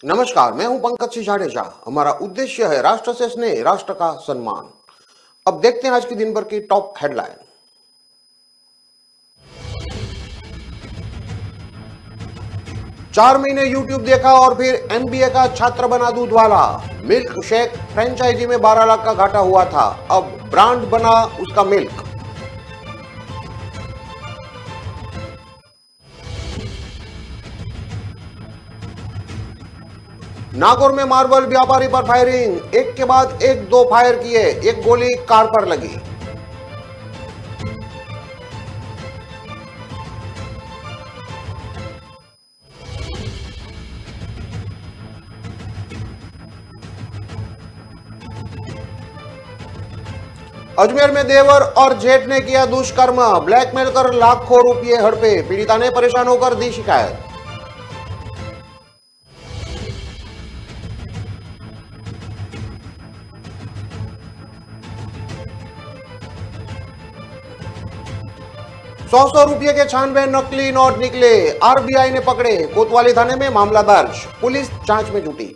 नमस्कार, मैं हूं पंकज सिंह जाडेजा। हमारा उद्देश्य है राष्ट्र से स्नेह, राष्ट्र का सम्मान। अब देखते हैं आज की दिन भर की टॉप हेडलाइन। 4 महीने यूट्यूब देखा और फिर एमबीए का छात्र बना दूध वाला। मिल्क शेक फ्रेंचाइजी में 12 लाख का घाटा हुआ था, अब ब्रांड बना उसका मिल्क। नागौर में मार्बल व्यापारी पर फायरिंग, एक के बाद एक 2 फायर किए, एक गोली कार पर लगी। अजमेर में देवर और जेठ ने किया दुष्कर्म, ब्लैकमेल कर लाखों रुपए हड़पे, पीड़िता ने परेशान होकर दी शिकायत। सौ रुपये के 96 नकली नोट निकले, आरबीआई ने पकड़े, कोतवाली थाने में मामला दर्ज, पुलिस जांच में जुटी।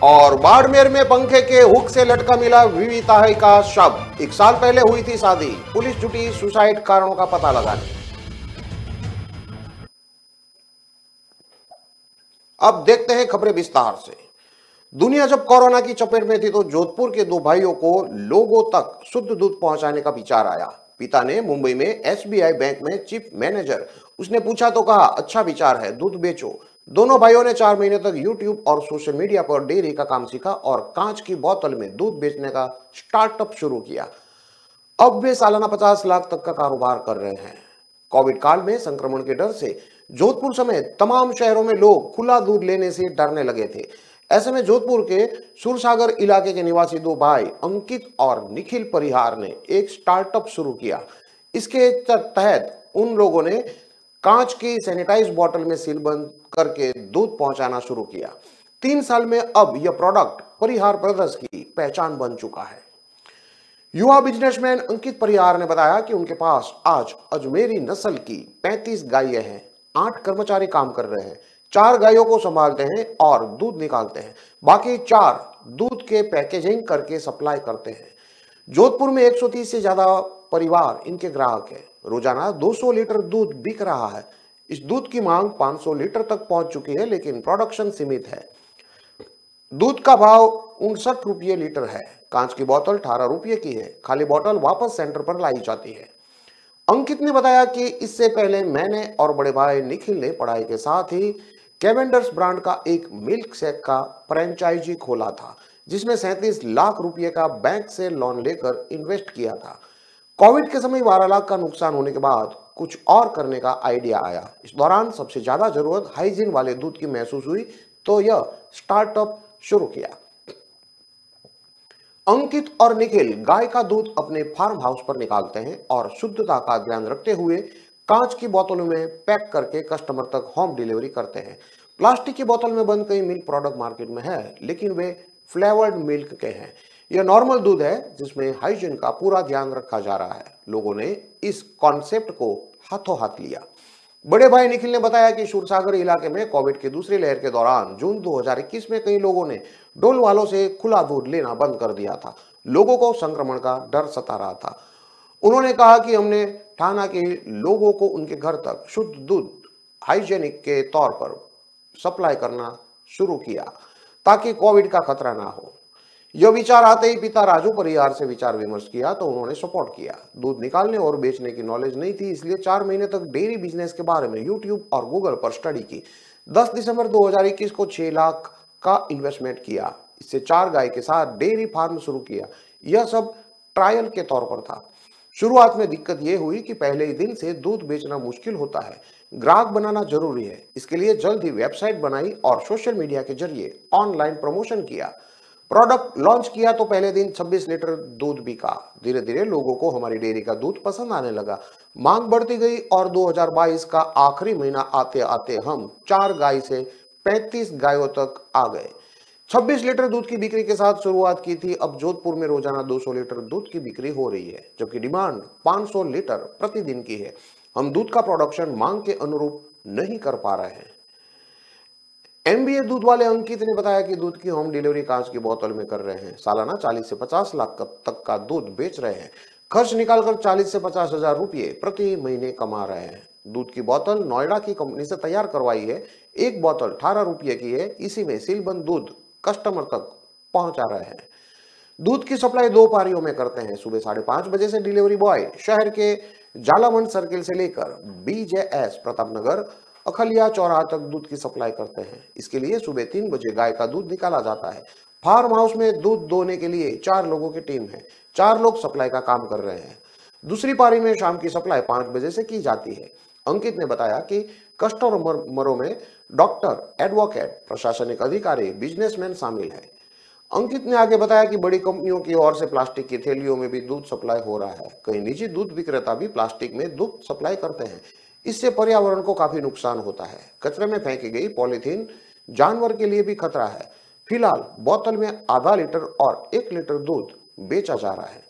और बाड़मेर में पंखे के हुक से लटका मिला विविताई का शव, 1 साल पहले हुई थी शादी, पुलिस जुटी सुसाइड कारणों का पता लगाने। अब देखते हैं खबरें विस्तार से। दुनिया जब कोरोना की चपेट में थी तो जोधपुर के 2 भाइयों को लोगों तक शुद्ध दूध पहुंचाने का विचार आया। पिता ने मुंबई में एसबीआई बैंक में चीफ मैनेजर, उसने पूछा तो कहा अच्छा विचार है, दूध बेचो। दोनों भाइयों ने 4 महीने तक यूट्यूब और सोशल मीडिया पर डेयरी का काम सीखा और कांच की बोतल में दूध बेचने का स्टार्टअप शुरू किया। अब वे सालाना 50 लाख तक का कारोबार कर रहे हैं। कोविड काल में संक्रमण के डर से जोधपुर समेत तमाम शहरों में लोग खुला दूध लेने से डरने लगे थे। ऐसे में जोधपुर के सुरसागर इलाके के निवासी 2 भाई अंकित और निखिल परिहार ने एक स्टार्टअप शुरू किया। इसके तहत उन लोगों ने कांच की सैनिटाइज बोतल में सीलबंद करके दूध पहुंचाना शुरू किया। 3 साल में अब यह प्रोडक्ट परिहार ब्रदर्स की पहचान बन चुका है। युवा बिजनेसमैन अंकित परिहार ने बताया कि उनके पास आज अजमेरी नस्ल की 35 गायें हैं, 8 कर्मचारी काम कर रहे हैं, 4 गायों को संभालते हैं और दूध निकालते हैं, बाकी 4 दूध के पैकेजिंग करके सप्लाई करते हैं। जोधपुर में 130 से ज्यादा परिवार इनके ग्राहक हैं। रोजाना 200 लीटर दूध बिक रहा है। इस दूध की मांग 500 लीटर तक पहुंच चुकी है, लेकिन प्रोडक्शन सीमित है। दूध का भाव 59 रुपये लीटर है। कांच की बोतल 18 रुपये की है। खाली बोतल वापस सेंटर पर लाई जाती है। अंकित ने बताया कि इससे पहले मैंने और बड़े भाई निखिल ने पढ़ाई के साथ ही कैवेंडर्स ब्रांड का एक मिल्क शेक का फ्रेंचाइजी खोला था, जिसमें 37 लाख रुपए का बैंक से लोन लेकर इन्वेस्ट किया था। कोविड के समय 12 लाख का नुकसान होने के बाद कुछ और करने का आइडिया आया। इस दौरान सबसे ज्यादा जरूरत हाइजीन वाले दूध की महसूस हुई तो यह स्टार्टअप शुरू किया। अंकित और निखिल गाय का दूध अपने फार्म हाउस पर निकालते हैं और शुद्धता का ध्यान रखते हुए कांच की बोतलों में पैक करके कस्टमर तक होम डिलीवरी करते हैं। प्लास्टिक की बोतल में बंद कई मिल्क प्रोडक्ट मार्केट में है, लेकिन वे फ्लेवर्ड मिल्क के हैं। यह नॉर्मल दूध है जिसमें हाइजीन का पूरा ध्यान रखा जा रहा है। लोगों ने इस कॉन्सेप्ट को हाथों हाथ लिया। बड़े भाई निखिल ने बताया कि सूरसागर इलाके में कोविड की दूसरी लहर के दौरान जून 2021 में कई लोगों ने डोल वालों से खुला दूध लेना बंद कर दिया था। लोगों को संक्रमण का डर सता रहा था। उन्होंने कहा कि हमने ठाना कि लोगों को उनके घर तक शुद्ध दूध हाइजेनिक के तौर पर सप्लाई करना शुरू किया ताकि कोविड का खतरा ना हो। यह विचार आते ही पिता राजू परिहार से विचार विमर्श किया तो उन्होंने सपोर्ट किया। दूध निकालने और बेचने की नॉलेज नहीं थी, इसलिए 4 महीने तक डेयरी बिजनेस के बारे में यूट्यूब और गूगल पर स्टडी की। 10 दिसंबर 2021 को 6 लाख का इन्वेस्टमेंट किया। इससे 4 गाय के साथ डेयरी फार्म शुरू किया। यह सब ट्रायल के तौर पर था। शुरुआत में दिक्कत यह हुई कि पहले ही दिन से दूध बेचना मुश्किल होता है, ग्राहक बनाना जरूरी है। इसके लिए जल्द ही वेबसाइट बनाई और सोशल मीडिया के जरिए ऑनलाइन प्रमोशन किया। प्रोडक्ट लॉन्च किया तो पहले दिन 26 लीटर दूध बिका। धीरे धीरे लोगों को हमारी डेयरी का दूध पसंद आने लगा। मांग बढ़ती गई और 2022 का आखिरी महीना आते आते हम 4 गाय से 35 गायों तक आ गए। 26 लीटर दूध की बिक्री के साथ शुरुआत की थी। अब जोधपुर में रोजाना 200 लीटर दूध की बिक्री हो रही है, जबकि डिमांड 500 लीटर प्रतिदिन की है। हम दूध का प्रोडक्शन मांग के अनुरूप नहीं कर पा रहे हैं। एमबीए दूध वाले अंकित ने बताया कि दूध की होम डिलीवरी कांच की बोतल में कर रहे हैं। सालाना 40 से 50 लाख तक का दूध बेच रहे हैं। खर्च निकालकर 40 से 50 हजार रुपये प्रति महीने कमा रहे हैं। दूध की बोतल नोएडा की कंपनी से तैयार करवाई है। एक बोतल 18 रुपये की है। इसी में सीलबंद दूध कस्टमर तक पहुंचा रहे हैं। दूध की सप्लाई 2 पारियों में करते हैं। सुबह 5:30 बजे से डिलीवरी बॉय शहर के जालामंड सर्किल से लेकर बीजेएस प्रतापनगर अखलिया चौराहा तक दूध की सप्लाई करते हैं। इसके लिए सुबह 3 बजे गाय का दूध निकाला जाता है। फार्म हाउस में दूध दोहने के लिए 4 लोगों की टीम है। 4 लोग सप्लाई का काम कर रहे हैं। दूसरी पारी में शाम की सप्लाई 5 बजे से की जाती है। अंकित ने बताया कि कस्टमरों में डॉक्टर, एडवोकेट, प्रशासनिक अधिकारी, बिजनेसमैन शामिल है। अंकित ने आगे बताया कि बड़ी कंपनियों की ओर से प्लास्टिक की थैलियों में भी दूध सप्लाई हो रहा है। कई निजी दूध विक्रेता भी प्लास्टिक में दूध सप्लाई करते हैं। इससे पर्यावरण को काफी नुकसान होता है। कचरे में फेंकी गई पॉलीथीन जानवर के लिए भी खतरा है। फिलहाल बोतल में आधा लीटर और 1 लीटर दूध बेचा जा रहा है।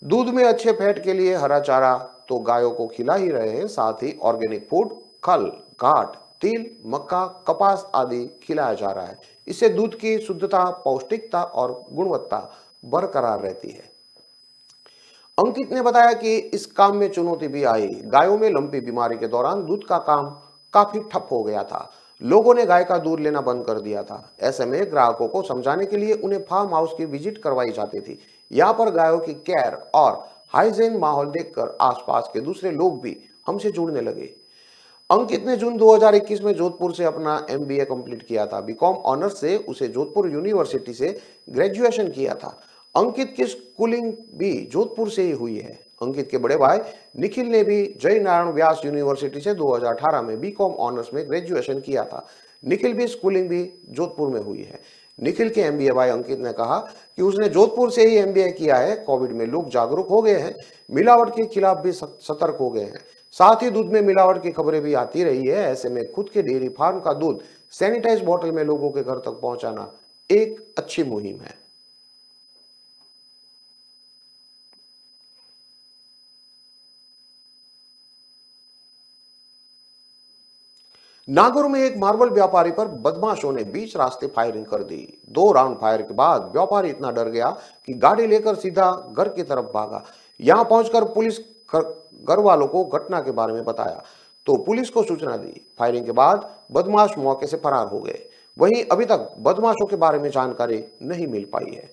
दूध में अच्छे फैट के लिए हरा चारा तो गायों को खिला ही रहे हैं, साथ ही ऑर्गेनिक फूड, खल, घाट, तिल, मक्का, कपास आदि खिलाया जा रहा है। इससे दूध की शुद्धता, पौष्टिकता और गुणवत्ता बरकरार रहती है। अंकित ने बताया कि इस काम में चुनौती भी आई। गायों में लंपी बीमारी के दौरान दूध का काम काफी ठप हो गया था। लोगों ने गाय का दूध लेना बंद कर दिया था। ऐसे में ग्राहकों को समझाने के लिए उन्हें फार्म हाउस की विजिट करवाई जाती थी। यहाँ पर गायों की केयर और हाइजीन माहौल देखकर आसपास के दूसरे लोग भी हमसे जुड़ने लगे। अंकित ने जून 2021 में जोधपुर से अपना एमबीए कंप्लीट किया था। बीकॉम ऑनर्स से उसे जोधपुर यूनिवर्सिटी से ग्रेजुएशन किया था। अंकित की स्कूलिंग भी जोधपुर से ही हुई है। अंकित के बड़े भाई निखिल ने भी जय नारायण व्यास यूनिवर्सिटी से 2018 में बीकॉम ऑनर्स में ग्रेजुएशन किया था। निखिल भी स्कूलिंग भी जोधपुर में हुई है। निखिल के एमबीए भाई अंकित ने कहा कि उसने जोधपुर से ही एमबीए किया है। कोविड में लोग जागरूक हो गए हैं, मिलावट के खिलाफ भी सतर्क हो गए हैं। साथ ही दूध में मिलावट की खबरें भी आती रही है। ऐसे में खुद के डेयरी फार्म का दूध सैनिटाइज बोतल में लोगों के घर तक पहुंचाना एक अच्छी मुहिम है। नागौर में एक मार्बल व्यापारी पर बदमाशों ने बीच रास्ते फायरिंग कर दी। 2 राउंड फायर के बाद व्यापारी इतना डर गया कि गाड़ी लेकर सीधा घर की तरफ भागा। यहां पहुंचकर पुलिस घर वालों को घटना के बारे में बताया तो पुलिस को सूचना दी। फायरिंग के बाद बदमाश मौके से फरार हो गए। वहीं अभी तक बदमाशों के बारे में जानकारी नहीं मिल पाई है।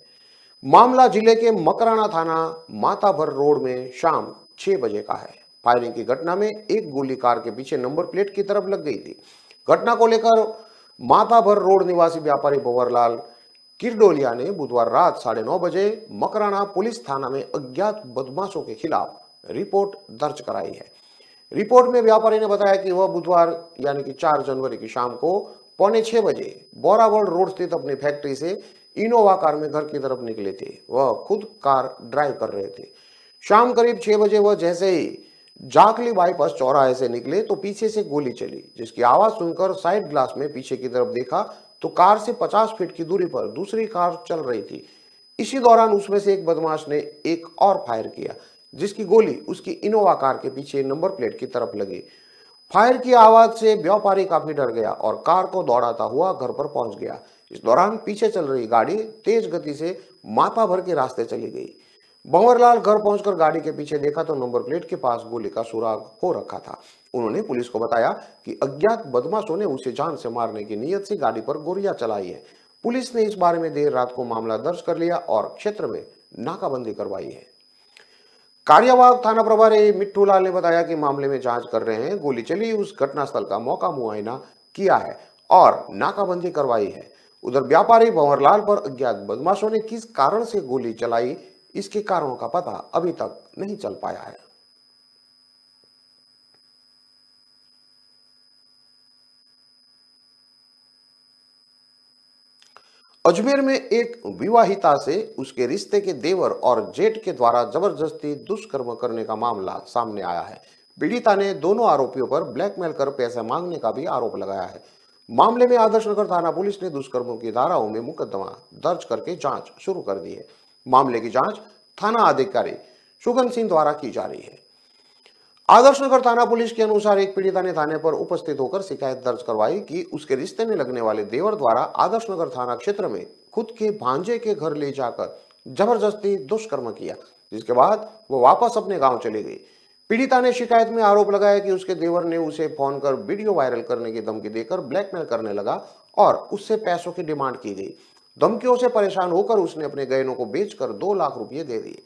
मामला जिले के मकराना थाना माताभर रोड में शाम 6 बजे का है। फायरिंग की घटना में एक गोली कार के पीछे नंबर प्लेट की तरफ लग गई थी। घटना को लेकर माताभर रोड निवासी व्यापारी भंवरलाल किरडोलिया ने बुधवार रात 9:30 बजे मकराना पुलिस थाना में अज्ञात बदमाशों के खिलाफ रिपोर्ट दर्ज कराई है। रिपोर्ट में व्यापारी ने बताया कि वह बुधवार यानी कि 4 जनवरी की शाम को 5:45 बजे बोरावल रोड स्थित अपनी फैक्ट्री से इनोवा कार में घर की तरफ निकले थे। वह खुद कार ड्राइव कर रहे थे। शाम करीब 6 बजे वह जैसे ही जाखली बाईपास चौराहे से निकले तो पीछे से गोली चली, जिसकी आवाज सुनकर साइड ग्लास में पीछे की तरफ देखा तो कार से 50 फीट की दूरी पर दूसरी कार चल रही थी। इसी दौरान उसमें से एक बदमाश ने एक और फायर किया, जिसकी गोली उसकी इनोवा कार के पीछे नंबर प्लेट की तरफ लगी। फायर की आवाज से व्यापारी काफी डर गया और कार को दौड़ाता हुआ घर पर पहुंच गया। इस दौरान पीछे चल रही गाड़ी तेज गति से माता भर के रास्ते चली गई। भंवरलाल घर पहुंचकर गाड़ी के पीछे देखा तो नंबर प्लेट के पास गोली का सुराग हो रखा था। उन्होंने पुलिस को बताया कि अज्ञात बदमाशों ने उसे जान से मारने की नीयत से गाड़ी पर गोलियां चलाई है। पुलिस ने इस बारे में देर रात को मामला दर्ज कर लिया और क्षेत्र में नाकाबंदी करवाई है। कार्यवाहक थाना प्रभारी मिट्टू लाल ने बताया कि मामले में जांच कर रहे हैं। गोली चली उस घटनास्थल का मौका मुआयना किया है और नाकाबंदी करवाई है। उधर व्यापारी भंवरलाल पर अज्ञात बदमाशों ने किस कारण से गोली चलाई, इसके कारणों का पता अभी तक नहीं चल पाया है। अजमेर में एक विवाहिता से उसके रिश्ते के देवर और जेठ के द्वारा जबरदस्ती दुष्कर्म करने का मामला सामने आया है। पीड़िता ने दोनों आरोपियों पर ब्लैकमेल कर पैसे मांगने का भी आरोप लगाया है। मामले में आदर्श नगर थाना पुलिस ने दुष्कर्मों की धाराओं में मुकदमा दर्ज करके जांच शुरू कर दी है। मामले की जांच थाना अधिकारी सुगन सिंह द्वारा की जा रही है। आदर्श नगर थाना पुलिस के अनुसार एक पीड़िता ने थाने पर उपस्थित होकर शिकायत दर्ज करवाई कि उसके रिश्ते में लगने वाले देवर द्वारा आदर्श नगर थाना क्षेत्र में खुद के भांजे के घर ले जाकर जबरदस्ती दुष्कर्म किया, जिसके बाद वो वापस अपने गांव चली गई। पीड़िता ने शिकायत में आरोप लगाया कि उसके देवर ने उसे फोन कर वीडियो वायरल करने की धमकी देकर ब्लैकमेल करने लगा और उससे पैसों की डिमांड की गई। धमकियों से परेशान होकर उसने अपने गहनों को बेचकर 2 लाख रुपए दे दिए।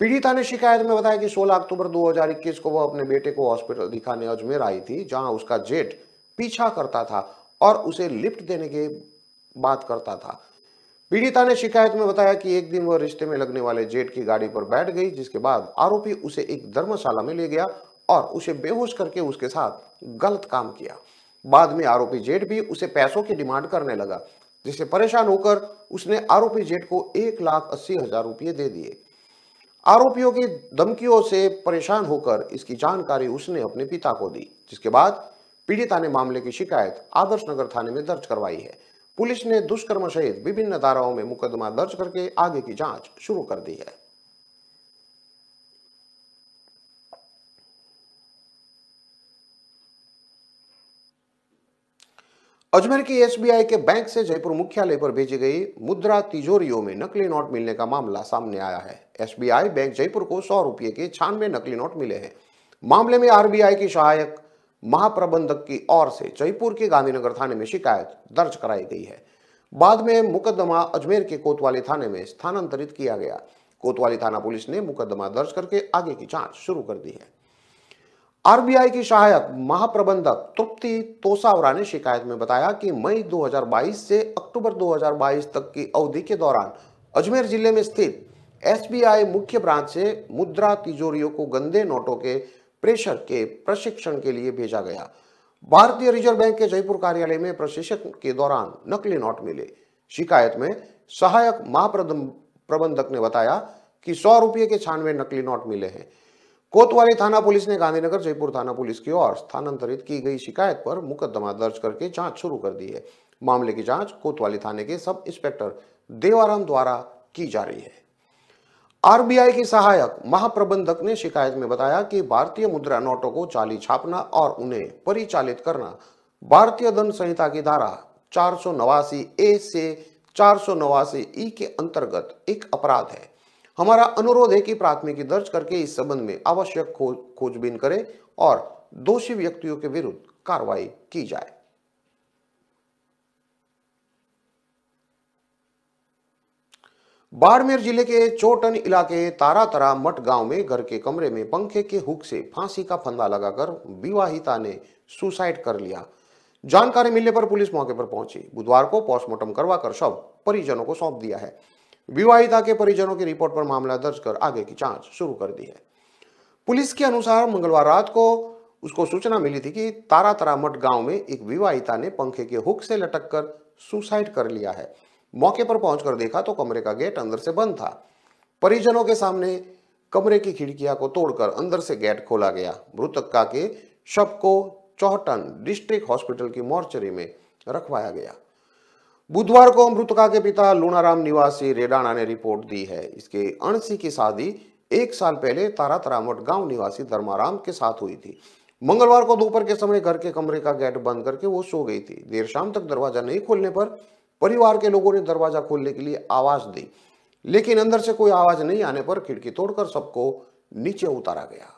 पीड़िता ने शिकायत में बताया कि 16 अक्टूबर 2021 को वह अपने बेटे को हॉस्पिटल दिखाने अजमेर आई थी, जहां उसका जेठ पीछा करता था और उसे लिफ्ट देने की बात करता था। पीड़िता ने शिकायत में बताया कि एक दिन वह रिश्ते में लगने वाले जेठ की गाड़ी पर बैठ गई, जिसके बाद आरोपी उसे एक धर्मशाला में ले गया और उसे बेहोश करके उसके साथ गलत काम किया। बाद में आरोपी जेठ भी उसे पैसों की डिमांड करने लगा, जिससे परेशान होकर उसने आरोपी जेठ को 1,80,000 रुपये दे दिए। आरोपियों की धमकियों से परेशान होकर इसकी जानकारी उसने अपने पिता को दी, जिसके बाद पीड़िता ने मामले की शिकायत आदर्श नगर थाने में दर्ज करवाई है। पुलिस ने दुष्कर्म सहित विभिन्न धाराओं में मुकदमा दर्ज करके आगे की जांच शुरू कर दी है। अजमेर की एसबीआई के बैंक से जयपुर मुख्यालय पर भेजी गई मुद्रा तिजोरियों में नकली नोट मिलने का मामला सामने आया है। एसबीआई बैंक जयपुर को 100 रुपये के 96 नकली नोट मिले हैं। मामले में आरबीआई की सहायक महाप्रबंधक की ओर से जयपुर के गांधीनगर थाने में शिकायत दर्ज कराई गई है। बाद में मुकदमा अजमेर के कोतवाली थाने में स्थानांतरित किया गया। कोतवाली थाना पुलिस ने मुकदमा दर्ज करके आगे की जांच शुरू कर दी है। आरबीआई की सहायक महाप्रबंधक तृप्ति तोसावरा ने शिकायत में बताया कि मई 2022 से अक्टूबर 2022 तक की अवधि के दौरान अजमेर जिले में स्थित एसबीआई मुख्य ब्रांच से मुद्रा तिजोरियों को गंदे नोटों के प्रेषक के प्रशिक्षण के लिए भेजा गया। भारतीय रिजर्व बैंक के जयपुर कार्यालय में प्रशिक्षण के दौरान नकली नोट मिले। शिकायत में सहायक महाप्रबंधक ने बताया कि 100 रुपये के 96 नकली नोट मिले हैं। कोतवाली थाना पुलिस ने गांधीनगर जयपुर थाना पुलिस की ओर स्थानांतरित की गई शिकायत पर मुकदमा दर्ज करके जांच शुरू कर दी है। मामले की जांच कोतवाली थाने के सब इंस्पेक्टर देवाराम द्वारा की जा रही है। आरबीआई की सहायक महाप्रबंधक ने शिकायत में बताया कि भारतीय मुद्रा नोटों को जाली छापना और उन्हें परिचालित करना भारतीय दंड संहिता की धारा 489A से 489E के अंतर्गत एक अपराध है। हमारा अनुरोध है कि प्राथमिकी दर्ज करके इस संबंध में आवश्यक खोजबीन करें और दोषी व्यक्तियों के विरुद्ध कार्रवाई की जाए। बाड़मेर जिले के चोटन इलाके तारातरा मठ गांव में घर के कमरे में पंखे के हुक से फांसी का फंदा लगाकर विवाहिता ने सुसाइड कर लिया। जानकारी मिलने पर पुलिस मौके पर पहुंची। बुधवार को पोस्टमार्टम करवाकर शव परिजनों को सौंप दिया है। विवाहिता के परिजनों की रिपोर्ट पर मामला दर्ज कर आगे की जांच शुरू कर दी है। पुलिस के अनुसार मंगलवार रात को उसको सूचना मिली थी कि तारातरा मठ गांव में एक विवाहिता ने पंखे के हुक से लटककर सुसाइड कर लिया है। मौके पर पहुंचकर देखा तो कमरे का गेट अंदर से बंद था। परिजनों के सामने कमरे की खिड़कियां को तोड़कर अंदर से गेट खोला गया। मृतका के शव को चौहटन डिस्ट्रिक्ट हॉस्पिटल की मोर्चरी में रखवाया गया। बुधवार को मृतका के पिता लूणाराम निवासी रेडाना ने रिपोर्ट दी है। इसके अणसी की शादी 1 साल पहले तारातरामठ गांव निवासी धर्माराम के साथ हुई थी। मंगलवार को दोपहर के समय घर के कमरे का गेट बंद करके वो सो गई थी। देर शाम तक दरवाजा नहीं खोलने पर परिवार के लोगों ने दरवाजा खोलने के लिए आवाज दी, लेकिन अंदर से कोई आवाज नहीं आने पर खिड़की तोड़कर सबको नीचे उतारा गया।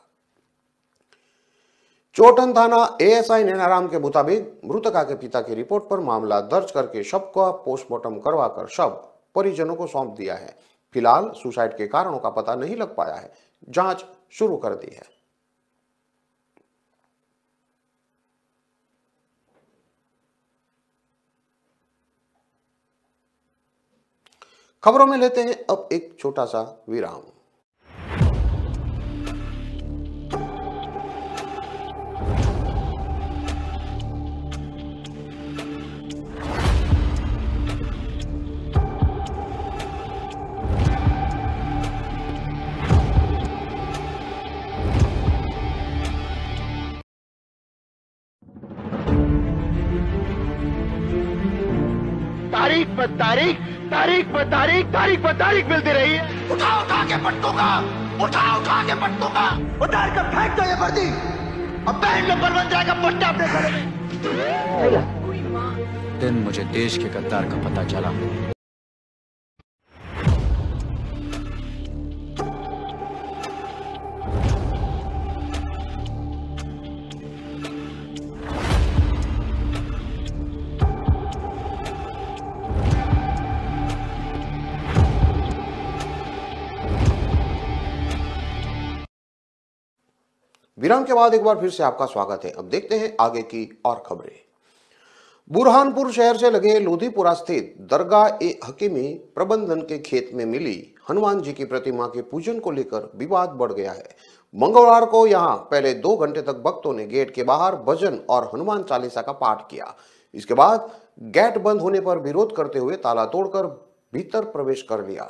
चोटन थाना एएसआई नैनाराम के मुताबिक मृतका के पिता की रिपोर्ट पर मामला दर्ज करके शव का पोस्टमार्टम करवाकर शव परिजनों को सौंप दिया है। फिलहाल सुसाइड के कारणों का पता नहीं लग पाया है। जांच शुरू कर दी है। खबरों में लेते हैं अब एक छोटा सा विराम। तारीख तारीख पर तारीख तारीख पर तारीख मिलती रही है। उठा के पट्टूंगा, उठा के पट्टूंगा। उतार कर फेंक दो ये वर्दी, अब बैंड नंबर बन जाएगा पट्टा अपने गले में। दिन मुझे देश के गद्दार का पता चला। विराम के बाद एक बार फिर से आपका स्वागत है। अब देखते हैं आगे की और खबरें। बुरहानपुर शहर से लगे लोधीपुरा स्थित दरगाह ए हकीमी प्रबंधन के खेत में मिली हनुमान जी की प्रतिमा के पूजन को लेकर विवाद बढ़ गया है। मंगलवार को यहां पहले 2 घंटे तक भक्तों ने गेट के बाहर भजन और हनुमान चालीसा का पाठ किया। इसके बाद गेट बंद होने पर विरोध करते हुए ताला तोड़कर भीतर प्रवेश कर लिया।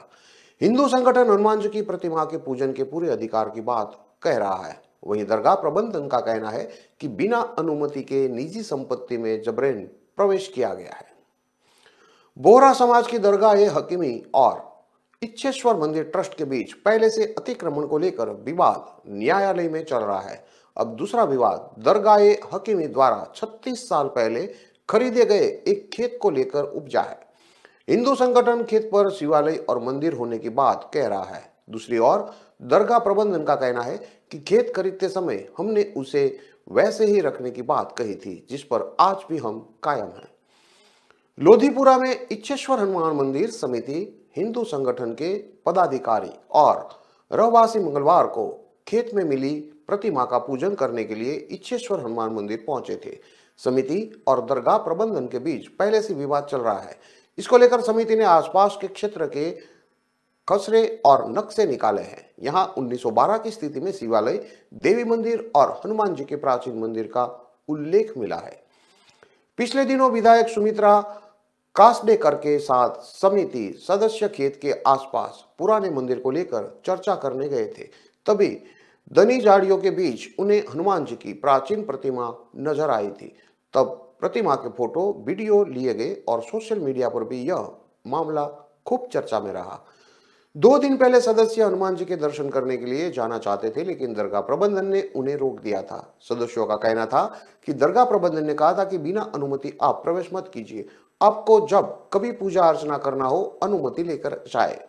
हिंदू संगठन हनुमान जी की प्रतिमा के पूजन के पूरे अधिकार की बात कह रहा है। वहीं दरगाह प्रबंधन का कहना है कि बिना अनुमति के निजी संपत्ति में जबरन प्रवेश किया गया है। बोहरा समाज की दरगाह ए हकीमी और इच्छेश्वर मंदिर ट्रस्ट के बीच पहले से अतिक्रमण को लेकर विवाद न्यायालय में चल रहा है। अब दूसरा विवाद दरगाह ए हकीमी द्वारा 36 साल पहले खरीदे गए एक खेत को लेकर उपजा है। हिंदू संगठन खेत पर शिवालय और मंदिर होने की बात कह रहा है। दूसरी ओर दरगाह प्रबंधन का कहना है कि खेत खरीदते समय हमने उसे वैसे ही रखने की बात कही थी जिस पर आज भी हम कायम हैं। लोधीपुरा में इच्छेश्वर हनुमान मंदिर समिति हिंदू संगठन के पदाधिकारी और रहवासी मंगलवार को खेत में मिली प्रतिमा का पूजन करने के लिए इच्छेश्वर हनुमान मंदिर पहुंचे थे। समिति और दरगाह प्रबंधन के बीच पहले से विवाद चल रहा है। इसको लेकर समिति ने आसपास के क्षेत्र के खसरे और नक्शे निकाले हैं। यहाँ 1912 की स्थिति में शिवालय, देवी मंदिर और हनुमान जी के प्राचीन मंदिर का उल्लेख मिला है। पिछले दिनों विधायक सुमित्रा कासडेकर के साथ समिति सदस्य खेत के आसपास पुराने मंदिर को लेकर चर्चा करने गए थे। तभी घनी झाड़ियों के बीच उन्हें हनुमान जी की प्राचीन प्रतिमा नजर आई थी। तब प्रतिमा के फोटो, वीडियो लिए गए और सोशल मीडिया पर भी यह मामला खूब चर्चा में रहा। 2 दिन पहले सदस्य हनुमान जी के दर्शन करने के लिए जाना चाहते थे, लेकिन दरगाह प्रबंधन ने उन्हें रोक दिया था। सदस्यों का कहना था कि दरगाह प्रबंधन ने कहा था कि बिना अनुमति आप प्रवेश मत कीजिए, आपको जब कभी पूजा अर्चना करना हो अनुमति लेकर जाए।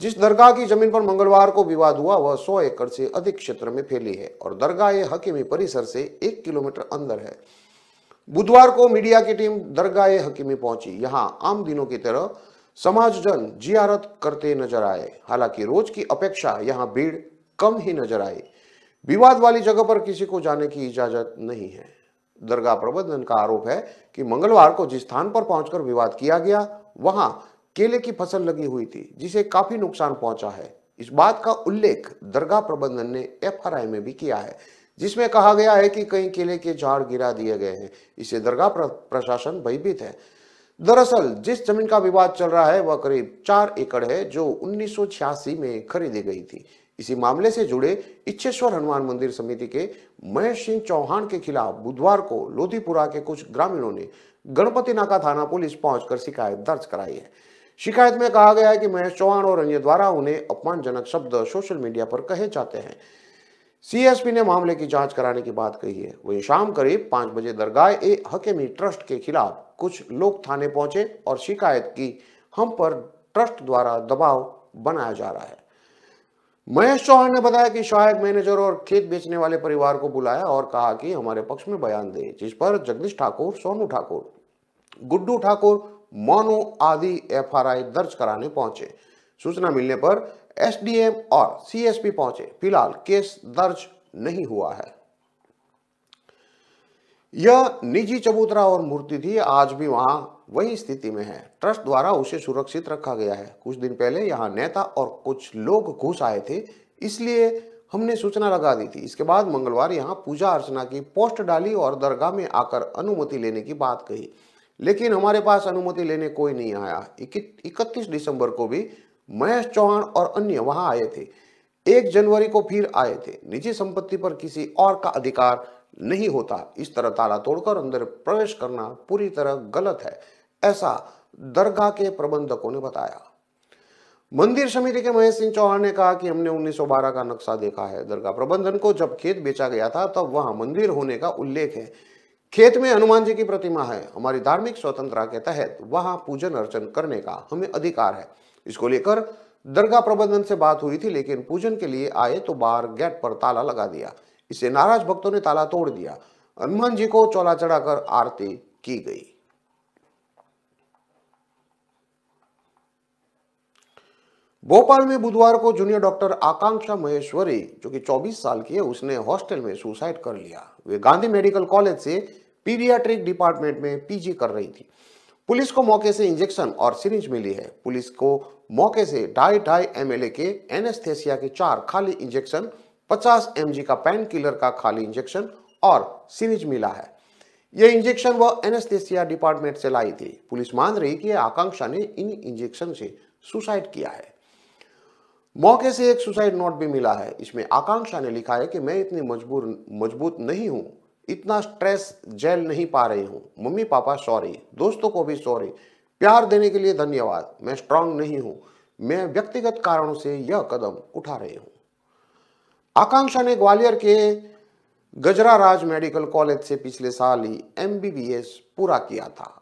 जिस दरगाह की जमीन पर मंगलवार को विवाद हुआ वह 100 एकड़ से अधिक क्षेत्र में फैली है और दरगाह ए हकीमी परिसर से 1 किलोमीटर अंदर है। बुधवार को मीडिया की टीम दरगाह ए हकीमी पहुंची। यहाँ आम दिनों की तरह समाजजन जियारत करते नजर आए। हालांकि रोज की अपेक्षा यहां भीड़ कम ही नजर आई। विवाद वाली जगह पर किसी को जाने की इजाजत नहीं है। दरगाह प्रबंधन का आरोप है कि मंगलवार को जिस स्थान पर पहुंचकर विवाद किया गया वहां केले की फसल लगी हुई थी जिसे काफी नुकसान पहुंचा है। इस बात का उल्लेख दरगाह प्रबंधन ने एफआरआई में भी किया है जिसमें कहा गया है कि कई केले के झाड़ गिरा दिए गए हैं। इससे दरगाह प्रशासन भयभीत है। दरअसल जिस जमीन का विवाद चल रहा है वह करीब 4 एकड़ है जो 1986 में खरीदी गई थी। इसी मामले से जुड़े इच्छेश्वर हनुमान मंदिर समिति के महेश सिंह चौहान के खिलाफ बुधवार को लोधीपुरा के कुछ ग्रामीणों ने गणपति नाका थाना पुलिस पहुंचकर शिकायत दर्ज कराई है। शिकायत में कहा गया है कि महेश चौहान और अन्य द्वारा उन्हें अपमानजनक शब्द सोशल मीडिया पर कहे जाते हैं। सीएसपी ने मामले की जांच कराने की बात कही है। वहीं शाम करीब 5 बजे दरगाह ए हकीमी ट्रस्ट के खिलाफ कुछ लोग थाने पहुंचे और शिकायत की हम पर ट्रस्ट द्वारा दबाव बनाया जा रहा है। महेश चौहान ने बताया कि सहायक मैनेजर और खेत बेचने वाले परिवार को बुलाया और कहा कि हमारे पक्ष में बयान दे, जिस पर जगदीश ठाकुर, सोनू ठाकुर, गुड्डू ठाकुर, मोनू आदि एफआरआई दर्ज कराने पहुंचे। सूचना मिलने पर एसडीएम और सीएसपी पहुंचे। फिलहाल केस दर्ज नहीं हुआ है। यह निजी चबूतरा और मूर्ति थी, आज भी वहां वही स्थिति में है। ट्रस्ट द्वारा उसे सुरक्षित रखा गया है। कुछ दिन पहले यहां नेता और कुछ लोग घुस आए थे, इसलिए हमने सूचना लगा दी थी। इसके बाद मंगलवार यहां पूजा अर्चना की पोस्ट डाली और दरगाह में आकर अनुमति लेने की बात कही, लेकिन हमारे पास अनुमति लेने कोई नहीं आया। 31 दिसंबर को भी महेश चौहान और अन्य वहां आए थे। 1 जनवरी को फिर आए थे। निजी संपत्ति पर किसी और का अधिकार नहीं होता। इस तरह ताला तोड़कर अंदर प्रवेश करना पूरी तरह गलत है, ऐसा दरगाह के प्रबंधकों ने बताया। मंदिर समिति के महेश सिंह चौहान ने कहा कि हमने 1912 का नक्शा देखा है। दरगाह प्रबंधन को जब खेत बेचा गया था तब वहां मंदिर होने का उल्लेख है। खेत में हनुमान जी की प्रतिमा है। हमारी धार्मिक स्वतंत्रता के तहत वहां पूजन अर्चन करने का हमें अधिकार है। इसको लेकर दरगाह प्रबंधन से बात हुई थी, लेकिन पूजन के लिए आए तो बाहर गेट पर ताला लगा दिया। इससे नाराज भक्तों ने ताला तोड़ दिया। हनुमान जी को चौला चढ़ाकर आरती की गई। भोपाल में बुधवार को जूनियर डॉक्टर आकांक्षा महेश्वरी, जो कि 24 साल की है, उसने हॉस्टल में सुसाइड कर लिया। वे गांधी मेडिकल कॉलेज से पीडियाट्रिक डिपार्टमेंट में पीजी कर रही थी। पुलिस को मौके से इंजेक्शन और सिरिंज मिली है। पुलिस को मौके से 2.5 ml के एनेस्थेसिया के 4 खाली इंजेक्शन, 50 mg का पेन किलर का खाली इंजेक्शन और सिरिंज मिला है। यह इंजेक्शन वह एनेस्थेसिया डिपार्टमेंट से लाई थी। पुलिस मान रही कि आकांक्षा ने इन इंजेक्शन से सुसाइड किया है। मौके से एक सुसाइड नोट भी मिला है। इसमें आकांक्षा ने लिखा है कि मैं इतनी मजबूत नहीं हूं, इतना स्ट्रेस झेल नहीं पा रही हूं। मम्मी पापा सॉरी, दोस्तों को भी सॉरी, प्यार देने के लिए धन्यवाद। मैं स्ट्रांग नहीं हूं, मैं व्यक्तिगत कारणों से यह कदम उठा रही हूं। आकांक्षा ने ग्वालियर के गजरा राज मेडिकल कॉलेज से पिछले साल ही MBBS पूरा किया था।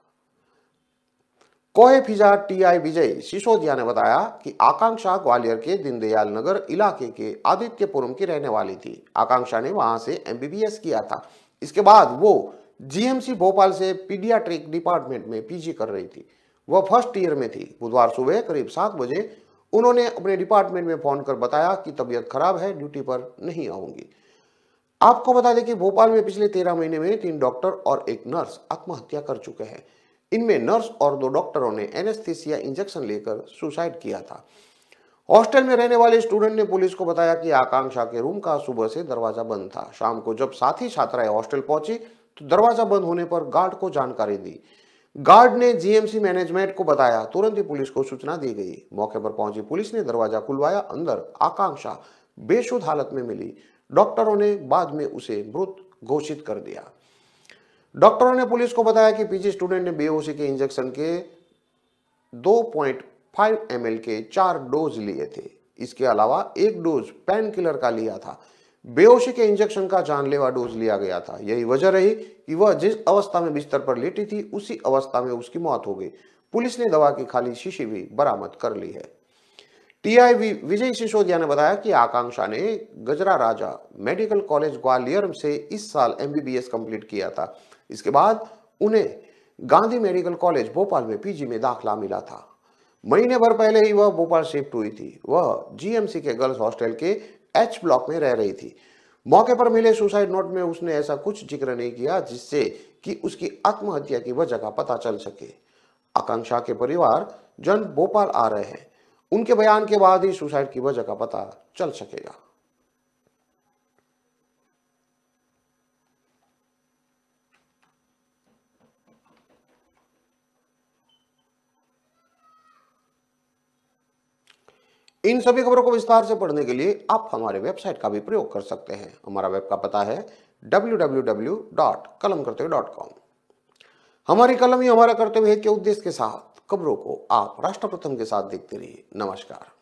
कोहे फिजा TI विजय सिसोदिया ने बताया कि आकांक्षा ग्वालियर के दीनदयाल नगर इलाके के आदित्यपुरम की रहने वाली थी। आकांक्षा ने वहां से MBBS किया था। इसके बाद वो GMC भोपाल से पीडियाट्रिक डिपार्टमेंट में PG कर रही थी। वह फर्स्ट ईयर में थी। बुधवार सुबह करीब 7 बजे उन्होंने अपने डिपार्टमेंट में फोन कर बताया कि तबीयत खराब है, ड्यूटी पर नहीं आऊंगी। आपको बता दें कि भोपाल में पिछले 13 महीने में 3 डॉक्टर और एक नर्स आत्महत्या कर चुके हैं। इनमें नर्स और 2 डॉक्टरों ने एनेस्थेसिया इंजेक्शन लेकर सुसाइड किया था। हॉस्टल में रहने वाले स्टूडेंट ने पुलिस को बताया कि आकांक्षा के रूम का सुबह से दरवाजा बंद था। शाम को जब साथी छात्राएं हॉस्टल पहुंची तो दरवाजा बंद होने पर गार्ड को जानकारी दी। गार्ड ने GMC मैनेजमेंट को बताया। तुरंत ही पुलिस को सूचना दी गई। मौके पर पहुंची पुलिस ने दरवाजा खुलवाया। अंदर आकांक्षा बेसुध हालत में मिली। डॉक्टरों ने बाद में उसे मृत घोषित कर दिया। डॉक्टरों ने पुलिस को बताया कि PG स्टूडेंट ने बेहोशी के इंजेक्शन के 2.5 ml के 4 डोज लिए थे। इसके अलावा 1 डोज पेन किलर का लिया था। बेहोशी के इंजेक्शन का जानलेवा डोज लिया गया था। यही वजह रही कि वह जिस अवस्था में बिस्तर पर लेटी थी उसी अवस्था में उसकी मौत हो गई। पुलिस ने दवा की खाली शीशी भी बरामद कर ली है। TI विजय सिसोदिया ने बताया कि आकांक्षा ने गजरा राजा मेडिकल कॉलेज ग्वालियर से इस साल MBBS कंप्लीट किया था। इसके बाद उन्हें गांधी मेडिकल कॉलेज भोपाल में PG में दाखिला मिला था। महीने भर पहले ही वह भोपाल शिफ्ट हुई थी। वह GMC के गर्ल्स हॉस्टल के H ब्लॉक में रह रही थी। मौके पर मिले सुसाइड नोट में उसने ऐसा कुछ जिक्र नहीं किया जिससे कि उसकी आत्महत्या की वजह का पता चल सके। आकांक्षा के परिवार जन भोपाल आ रहे हैं। उनके बयान के बाद ही सुसाइड की वजह का पता चल सकेगा। इन सभी खबरों को विस्तार से पढ़ने के लिए आप हमारे वेबसाइट का भी प्रयोग कर सकते हैं। हमारा वेब का पता है www.kalamkartavya.com। हमारी कलम ही हमारा कर्तव्य है के उद्देश्य के साथ खबरों को आप राष्ट्र प्रथम के साथ देखते रहिए। नमस्कार।